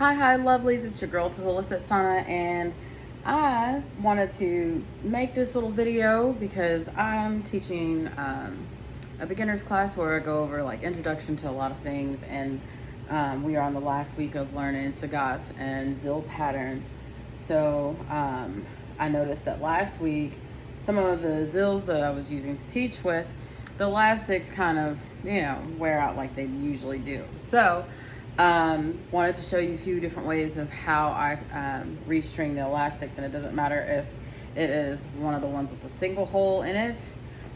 Hi, lovelies. It's your girl, Tahulla, and I wanted to make this little video because I'm teaching a beginner's class where I go over like introduction to a lot of things, and we are on the last week of learning Sagat and Zill patterns. So I noticed that last week, some of the Zills that I was using to teach with, the elastics kind of, wear out like they usually do. So wanted to show you a few different ways of how I restring the elastics, and it doesn't matter if it is one of the ones with a single hole in it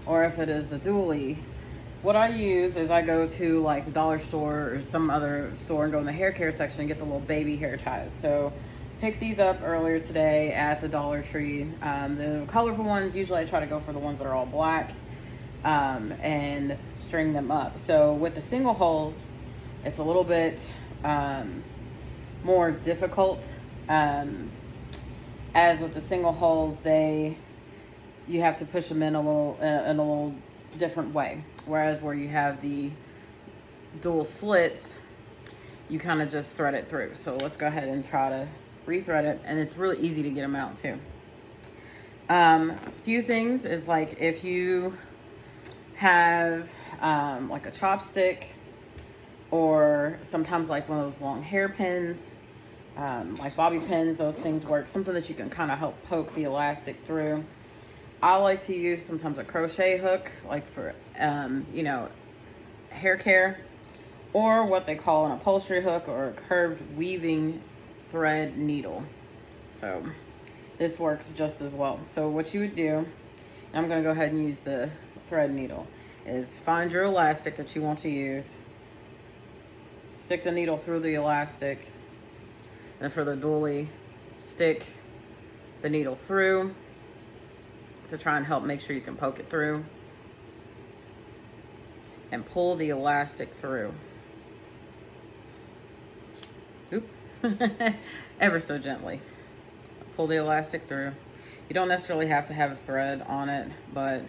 or if it is the dually. What I use is I go to like the dollar store or some other store and go in the hair care section and get the little baby hair ties. So picked these up earlier today at the Dollar Tree. The colorful ones, usually I try to go for the ones that are all black and string them up. So with the single holes, it's a little bit more difficult. As with the single holes, you have to push them in a little different way. Whereas where you have the dual slits, you kind of just thread it through. So let's go ahead and try to rethread it, and it's really easy to get them out too. Few things is like if you have like a chopstick, or sometimes like one of those long hairpins, like bobby pins, those things work. Something that you can kind of help poke the elastic through. I like to use sometimes a crochet hook, like for, hair care, or what they call an upholstery hook or a curved weaving thread needle. So this works just as well. So what you would do, and I'm going to go ahead and use the thread needle, is find your elastic that you want to use. Stick the needle through the elastic, and for the dually, stick the needle through to try and help make sure you can poke it through, and pull the elastic through. Oop. Ever so gently. Pull the elastic through. You don't necessarily have to have a thread on it, but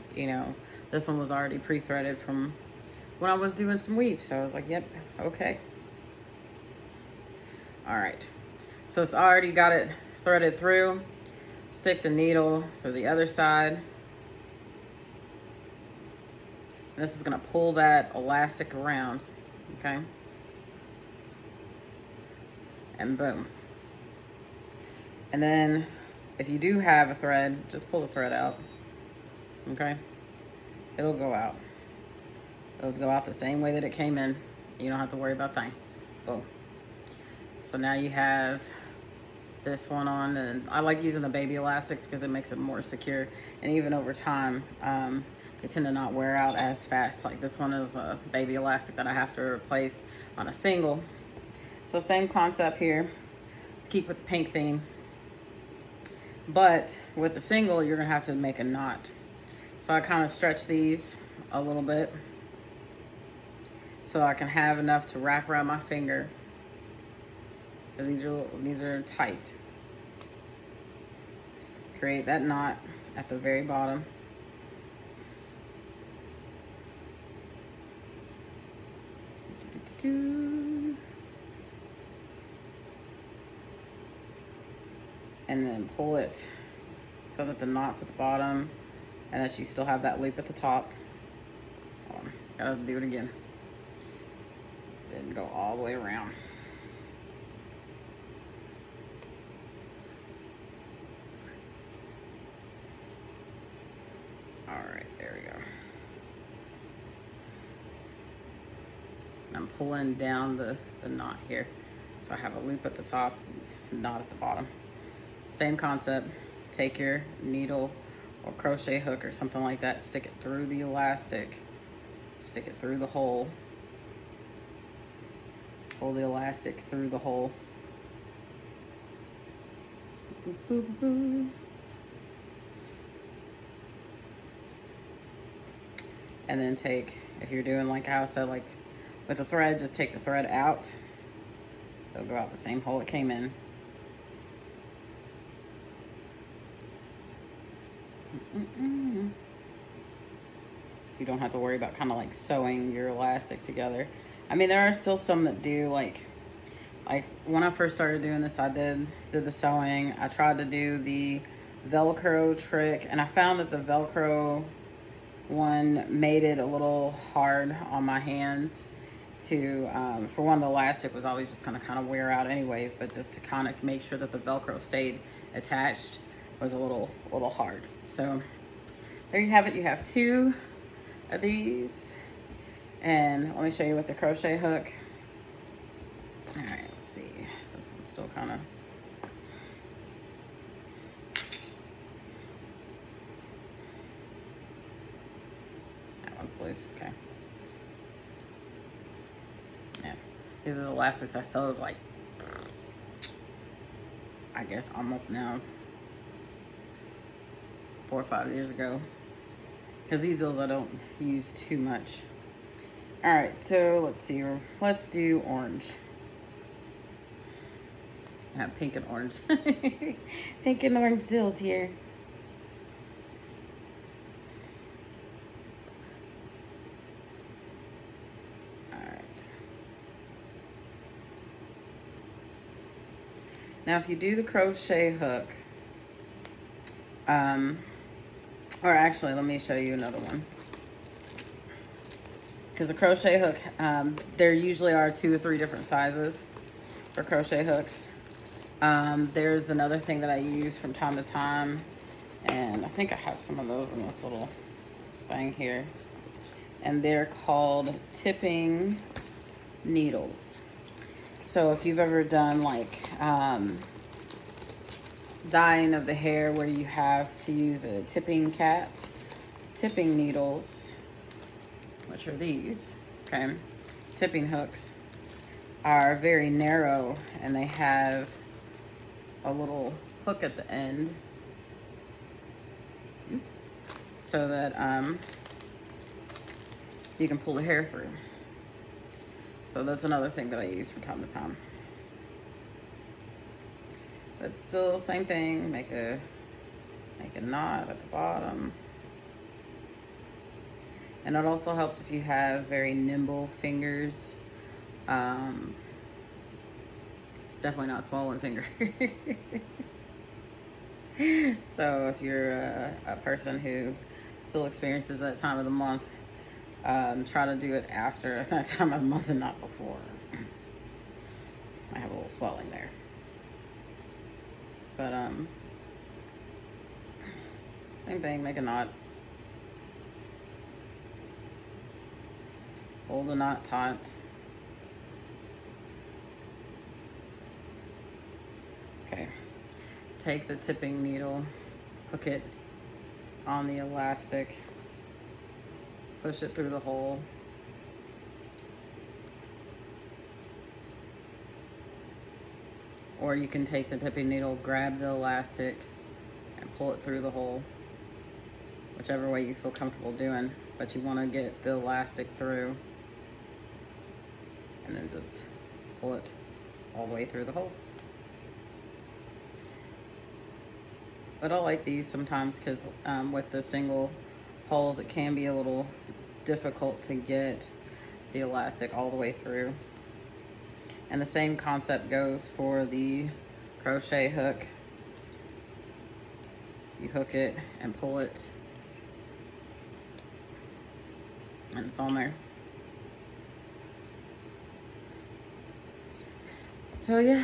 this one was already pre-threaded from when I was doing some weave, so I was like, yep, okay. All right, so it's already got it threaded through. Stick the needle through the other side. This is gonna pull that elastic around, okay? And boom. And then if you do have a thread, just pull the thread out, okay? It'll go out. It'll go out the same way that it came in. You don't have to worry about a thing. Boom. So now you have this one on, and I like using the baby elastics because it makes it more secure, and even over time they tend to not wear out as fast. Like this one is a baby elastic that I have to replace on a single. So same concept here. Let's keep with the pink theme, but with the single you're gonna have to make a knot. So I kind of stretch these a little bit so I can have enough to wrap around my finger, because these are tight. Create that knot at the very bottom. And then pull it so that the knot's at the bottom and that you still have that loop at the top. Hold on, gotta do it again. Didn't go all the way around. There we go. And I'm pulling down the knot here. So I have a loop at the top, knot at the bottom. Same concept. Take your needle or crochet hook or something like that, stick it through the elastic, stick it through the hole, pull the elastic through the hole. Boop, boop, boop. And then take, if you're doing like how I said, like with a thread, just take the thread out. It'll go out the same hole it came in. So you don't have to worry about kind of like sewing your elastic together. I mean, there are still some that do, like Like when I first started doing this, I did the sewing. I tried to do the Velcro trick, and I found that the Velcro one made it a little hard on my hands to, for one, the elastic was always just gonna kind of wear out anyways, but just to kind of make sure that the Velcro stayed attached was a little hard. So there you have it. You have 2 of these, and let me show you with the crochet hook. All right, let's see. This one's still kind of, that one's loose. Okay. Yeah, these are the elastics I sewed like, I guess almost now 4 or 5 years ago, because these Zills I don't use too much. All right, so let's see. Let's do orange. I have pink and orange. Pink and orange Zills here. All right. Now, if you do the crochet hook, or actually, let me show you another one. Because the crochet hook, there usually are 2 or 3 different sizes for crochet hooks. There's another thing that I use from time to time, and I think I have some of those in this little thing here. And they're called tipping needles. So if you've ever done like dyeing of the hair where you have to use a tipping cap, tipping needles, which are these, okay, tipping hooks, are very narrow, and they have a little hook at the end so that you can pull the hair through. So that's another thing that I use from time to time. But still, same thing. Make a knot at the bottom. And it also helps if you have very nimble fingers. Definitely not swollen fingers. So if you're a person who still experiences that time of the month, try to do it after that time of the month and not before. I have a little swelling there. But same thing, make a knot. Hold the knot taut. Okay. Take the tipping needle, hook it on the elastic, push it through the hole. Or you can take the tipping needle, grab the elastic, and pull it through the hole. Whichever way you feel comfortable doing, but you want to get the elastic through. And then just pull it all the way through the hole. But I like these sometimes because with the single holes, it can be a little difficult to get the elastic all the way through. And the same concept goes for the crochet hook. You hook it and pull it, and it's on there. So yeah,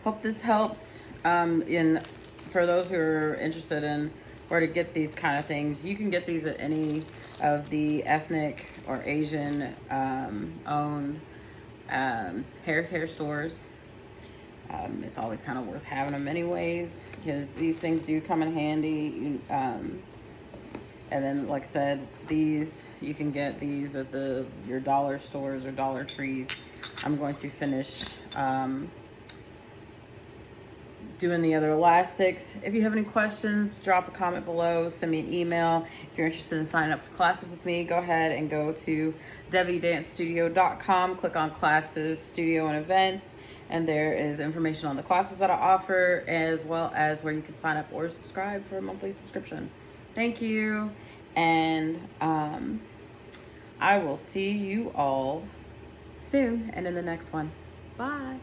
hope this helps. For those who are interested in where to get these kind of things, you can get these at any of the ethnic or Asian owned hair care stores. It's always kind of worth having them anyways, because these things do come in handy. And then, like I said, these, you can get these at your dollar stores or Dollar Trees. I'm going to finish doing the other elastics. If you have any questions, drop a comment below, send me an email. If you're interested in signing up for classes with me, go ahead and go to devidancestudio.com, click on classes, studio, and events, and there is information on the classes that I offer, as well as where you can sign up or subscribe for a monthly subscription. Thank you, and I will see you all soon and in the next one. Bye.